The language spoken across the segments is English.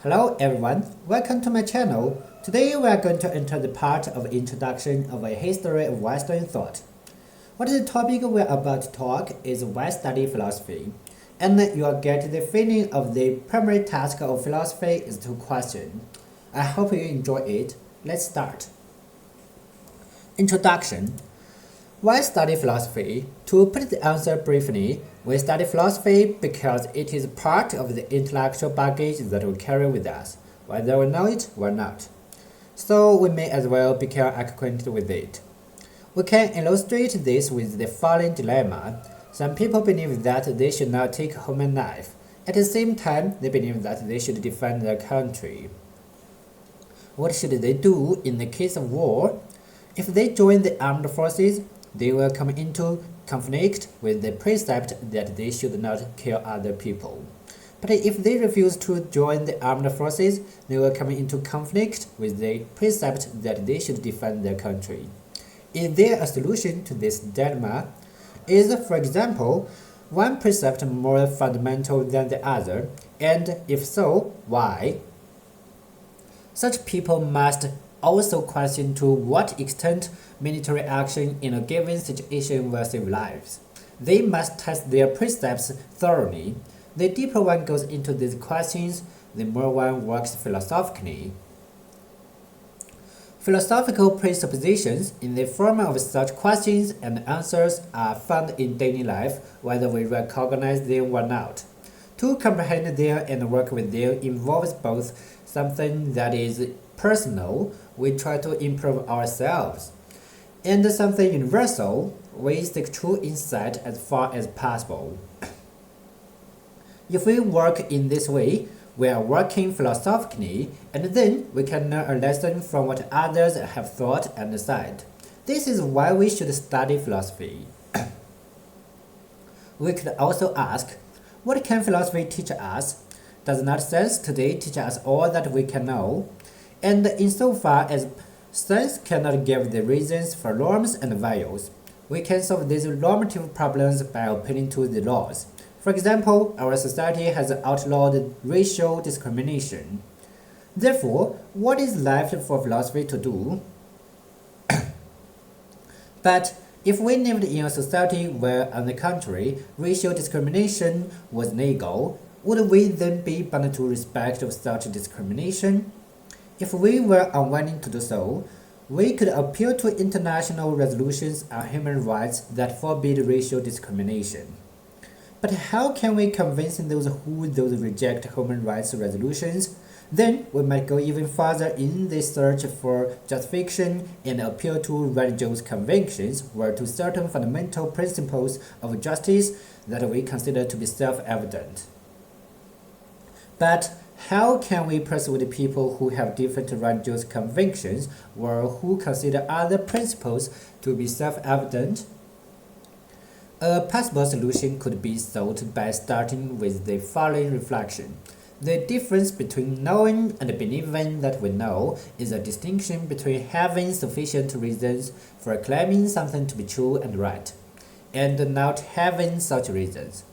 Hello everyone, welcome to my channel. Today we are going to enter the part of introduction of a history of Western thought. What is the topic we are about to talk is why study philosophy, and you will get the feeling of the primary task of philosophy is to question. I hope you enjoy it. Let's start. Introduction. Why study philosophy? To put the answer briefly, we study philosophy because it is part of the intellectual baggage that we carry with us, whether we know it or not. So we may as well become acquainted with it. We can illustrate this with the following dilemma. Some people believe that they should not take human life. At the same time, they believe that they should defend their country. What should they do in the case of war? If they join the armed forces, they will come into conflict with the precept that they should not kill other people. But if they refuse to join the armed forces, they will come into conflict with the precept that they should defend their country. Is there a solution to this dilemma? Is, for example, one precept more fundamental than the other, and if so, why? Such people must also question to what extent military action in a given situation will save lives. They must test their precepts thoroughly. The deeper one goes into these questions, the more one works philosophically. Philosophical presuppositions in the form of such questions and answers are found in daily life, whether we recognize them or not. To comprehend them and work with them involves both something that is personal, we try to improve ourselves, and something universal, we seek true insight as far as possible. If we work in this way, we are working philosophically, and then we can learn a lesson from what others have thought and said. This is why we should study philosophy. We could also ask, what can philosophy teach us? Does not science today teach us all that we can know? And insofar as science cannot give the reasons for norms and values, we can solve these normative problems by appealing to the laws. For example, our society has outlawed racial discrimination. Therefore, what is left for philosophy to do? But if we lived in a society where, on the contrary, racial discrimination was legal, would we then be bound to respect such discrimination? If we were unwilling to do so, we could appeal to international resolutions on human rights that forbid racial discrimination. But how can we convince those who reject human rights resolutions? Then we might go even further in the search for justification and appeal to religious convictions or to certain fundamental principles of justice that we consider to be self-evident. But how can we persuade people who have different religious convictions or who consider other principles to be self-evident? A possible solution could be sought by starting with the following reflection. The difference between knowing and believing that we know is a distinction between having sufficient reasons for claiming something to be true and right, and not having such reasons.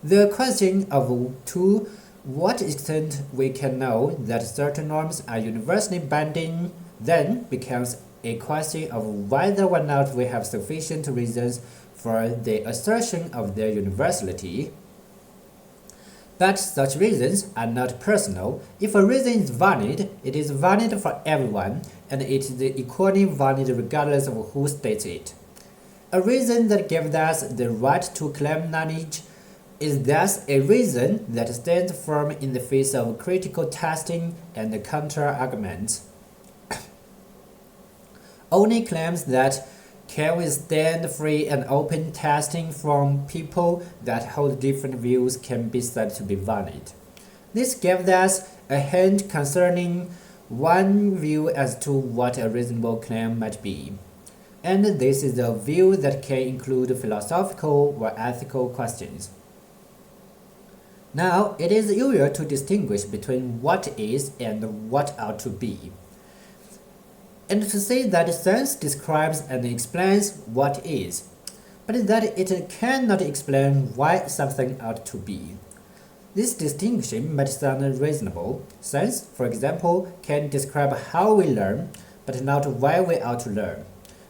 The question of to what extent we can know that certain norms are universally binding then becomes a question of whether or not we have sufficient reasons for the assertion of their universality. But such reasons are not personal. If a reason is valid, it is valid for everyone, and it is equally valid regardless of who states it. A reason that gives us the right to claim knowledge is thus a reason that stands firm in the face of critical testing and counter-arguments. Only claims that can withstand free and open testing from people that hold different views can be said to be valid. This gives us a hint concerning one view as to what a reasonable claim might be. And this is a view that can include philosophical or ethical questions. Now, it is usual to distinguish between what is and what ought to be, and to say that science describes and explains what is, but that it cannot explain why something ought to be. This distinction might sound reasonable. Science, for example, can describe how we learn, but not why we ought to learn.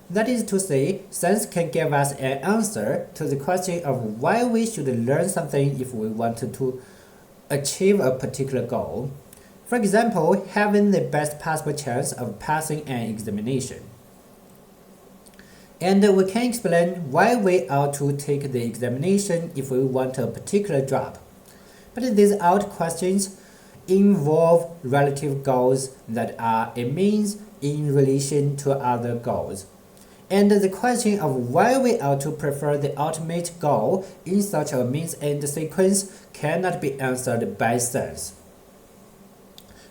That is to say, science can give us an answer to the question of why we should learn something if we want to achieve a particular goal. For example, having the best possible chance of passing an examination. And we can explain why we ought to take the examination if we want a particular job. But these ought questions involve relative goals that are a means in relation to other goals. And the question of why we ought to prefer the ultimate goal in such a means and sequence cannot be answered by science.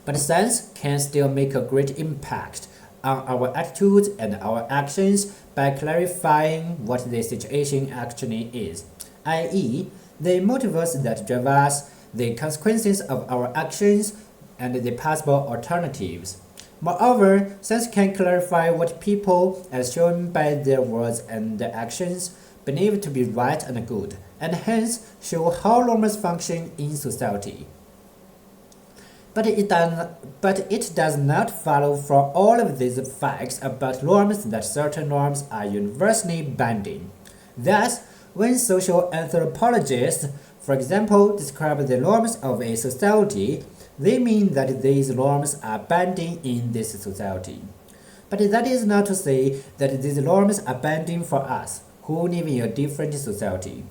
But science can still make a great impact on our attitudes and our actions by clarifying what the situation actually is, i.e., the motives that drive us, the consequences of our actions, and the possible alternatives. Moreover, science can clarify what people, as shown by their words and their actions, believe to be right and good, and hence show how norms function in society. But it does not follow from all of these facts about norms that certain norms are universally binding. Thus, when social anthropologists, for example, describe the norms of a society, they mean that these norms are binding in this society. But that is not to say that these norms are binding for us, who live in a different society.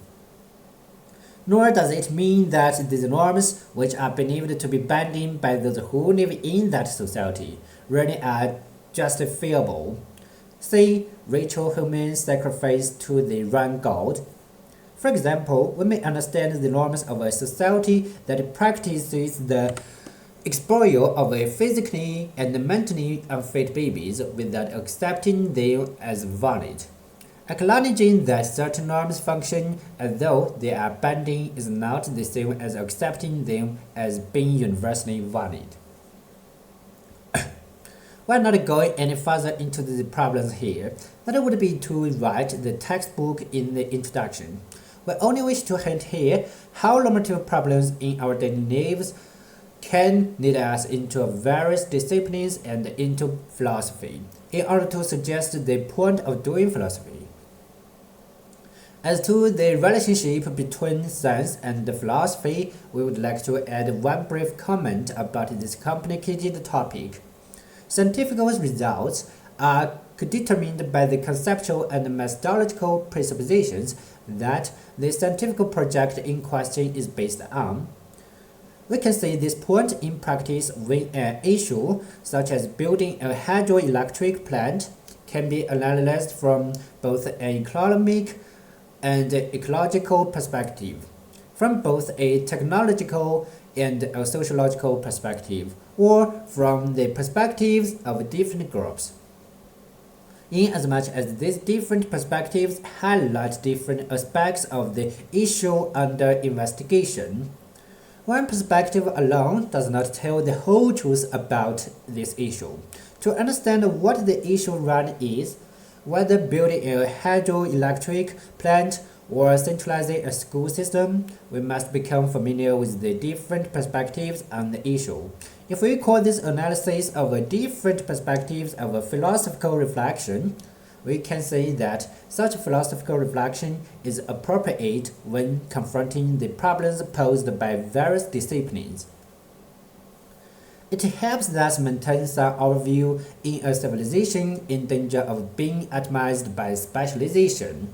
Nor does it mean that these norms, which are believed to be binding by those who live in that society, really are justifiable. See ritual human sacrifice to the run god. For example, we may understand the norms of a society that practices the exposure of a physically and mentally unfit babies without accepting them as valid. Acknowledging that certain norms function as though they are binding is not the same as accepting them as being universally valid. We're not going any further into the problems here. That would be to write the textbook in the introduction. We only wish to hint here how normative problems in our daily lives can lead us into various disciplines and into philosophy, in order to suggest the point of doing philosophy. As to the relationship between science and philosophy, we would like to add one brief comment about this complicated topic. Scientific results are determined by the conceptual and methodological presuppositions that the scientific project in question is based on. We can see this point in practice when an issue, such as building a hydroelectric plant, can be analyzed from both an economic and ecological perspective, from both a technological and a sociological perspective, or from the perspectives of different groups. Inasmuch as these different perspectives highlight different aspects of the issue under investigation, one perspective alone does not tell the whole truth about this issue. To understand what the issue really is, whether building a hydroelectric plant or centralizing a school system, we must become familiar with the different perspectives on the issue. If we call this analysis of a different perspectives of a philosophical reflection, we can say that such philosophical reflection is appropriate when confronting the problems posed by various disciplines. It helps thus maintain some overview in a civilization in danger of being atomized by specialization.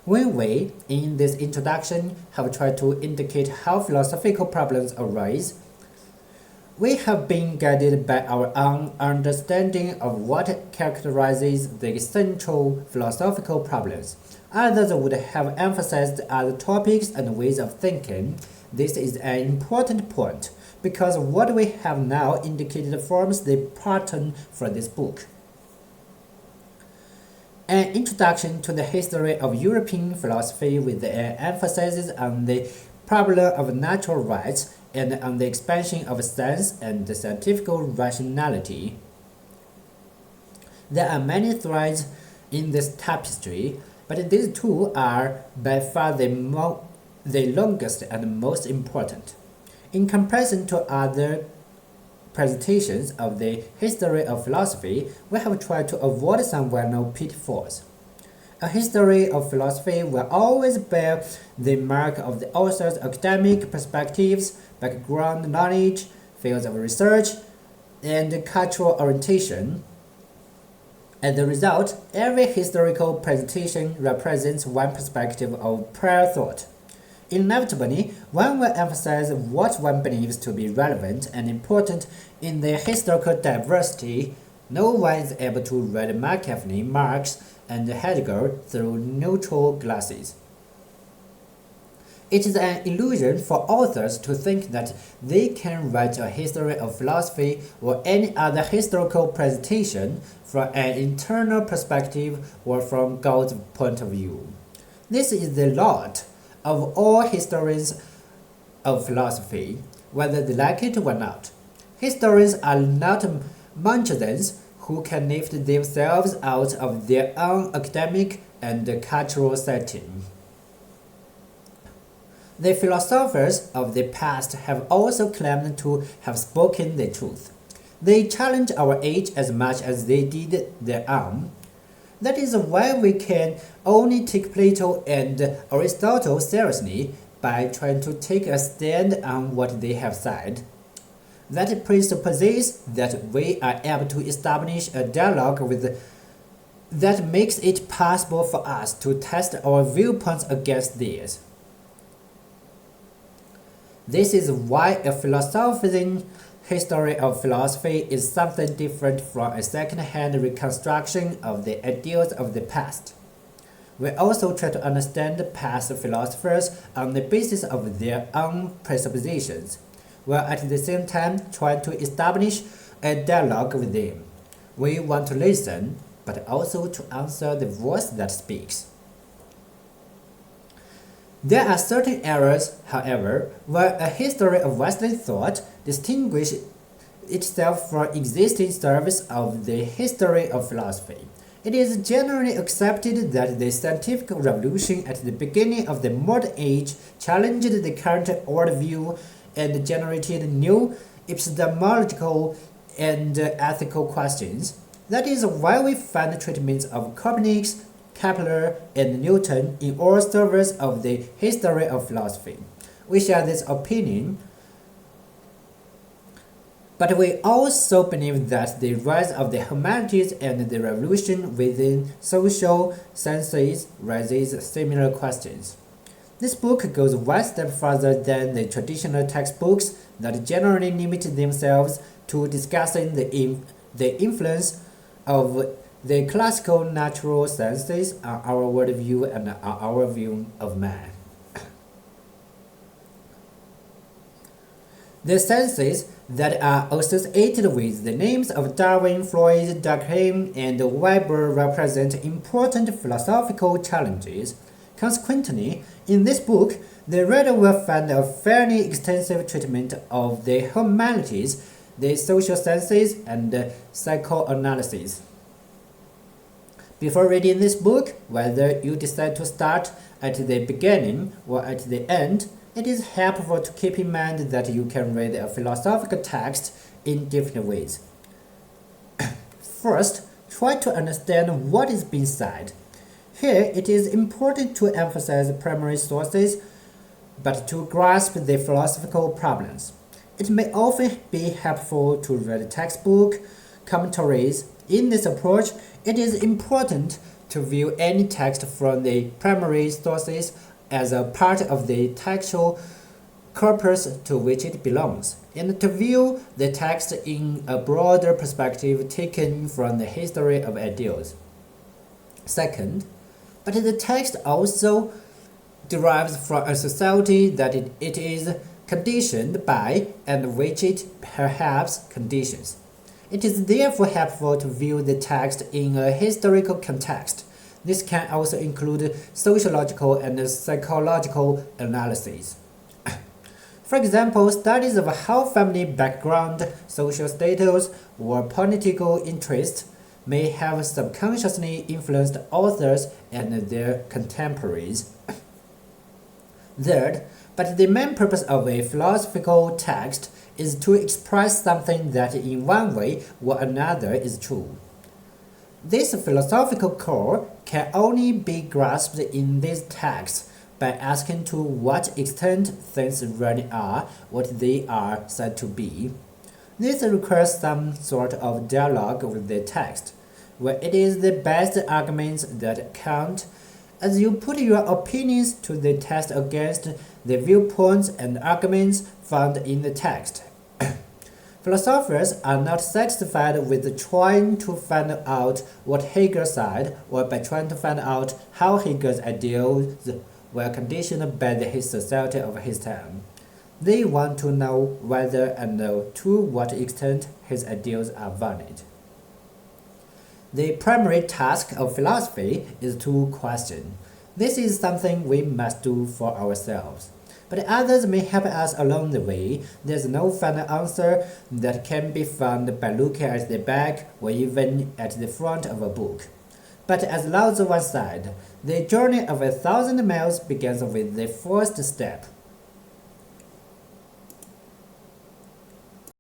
When we, in this introduction, have tried to indicate how philosophical problems arise, we have been guided by our own understanding of what characterizes the central philosophical problems. Others would have emphasized other topics and ways of thinking. This is an important point, because what we have now indicated forms the pattern for this book. An introduction to the history of European philosophy with an emphasis on the problem of natural rights and on the expansion of science and the scientific rationality. There are many threads in this tapestry, but these two are by far the the longest and most important. In comparison to other presentations of the history of philosophy, we have tried to avoid some well-known pitfalls. A history of philosophy will always bear the mark of the author's academic perspectives, background knowledge, fields of research, and cultural orientation. As a result, every historical presentation represents one perspective of prior thought. Inevitably, one will emphasize what one believes to be relevant and important in the historical diversity. No one is able to read Machiavelli, Marx, and Heidegger through neutral glasses. It is an illusion for authors to think that they can write a history of philosophy or any other historical presentation from an internal perspective or from God's point of view. This is the lot of all historians of philosophy, whether they like it or not. Historians are not Munchausen's who can lift themselves out of their own academic and cultural setting. The philosophers of the past have also claimed to have spoken the truth. They challenge our age as much as they did their own. That is why we can only take Plato and Aristotle seriously by trying to take a stand on what they have said. That presupposes that we are able to establish a dialogue with that makes it possible for us to test our viewpoints against theirs. This is why a philosophizing history of philosophy is something different from a second-hand reconstruction of the ideals of the past. We also try to understand past philosophers on the basis of their own presuppositions, while at the same time trying to establish a dialogue with them. We want to listen, but also to answer the voice that speaks. There are certain areas, however, where a history of Western thought distinguishes itself from existing surveys of the history of philosophy. It is generally accepted that the scientific revolution at the beginning of the modern age challenged the current worldview and generated new epistemological and ethical questions. That is why we find treatments of Copernicus, Kepler, and Newton in all surveys of the history of philosophy. We share this opinion, but we also believe that the rise of the humanities and the revolution within social sciences raises similar questions. This book goes one step further than the traditional textbooks that generally limit themselves to discussing the influence of the classical natural sciences on our worldview and on our view of man. The sciences that are associated with the names of Darwin, Freud, Durkheim, and Weber represent important philosophical challenges. Consequently, in this book, the reader will find a fairly extensive treatment of the humanities, the social sciences, and psychoanalysis. Before reading this book, whether you decide to start at the beginning or at the end, it is helpful to keep in mind that you can read a philosophical text in different ways. First, try to understand what is being said. Here, it is important to emphasize primary sources, but to grasp the philosophical problems. It may often be helpful to read textbook commentaries. In this approach, it is important to view any text from the primary sources as a part of the textual corpus to which it belongs, and to view the text in a broader perspective taken from the history of ideals. Second, but the text also derives from a society that it is conditioned by and which it perhaps conditions. It is therefore helpful to view the text in a historical context. This can also include sociological and psychological analyses. For example, studies of how family background, social status, or political interest may have subconsciously influenced authors and their contemporaries. Third, but the main purpose of a philosophical text is to express something that in one way or another is true. This philosophical core can only be grasped in these texts by asking to what extent things really are what they are said to be. This requires some sort of dialogue with the text, where it is the best arguments that count as you put your opinions to the test against the viewpoints and arguments found in the text. Philosophers are not satisfied with trying to find out what Hegel said or by trying to find out how Hegel's ideals were conditioned by the society of his time. They want to know whether and to what extent his ideals are valid. The primary task of philosophy is to question. This is something we must do for ourselves. But others may help us along the way. There's no final answer that can be found by looking at the back or even at the front of a book. But as Lao Tzu once said, the journey of 1,000 miles begins with the first step.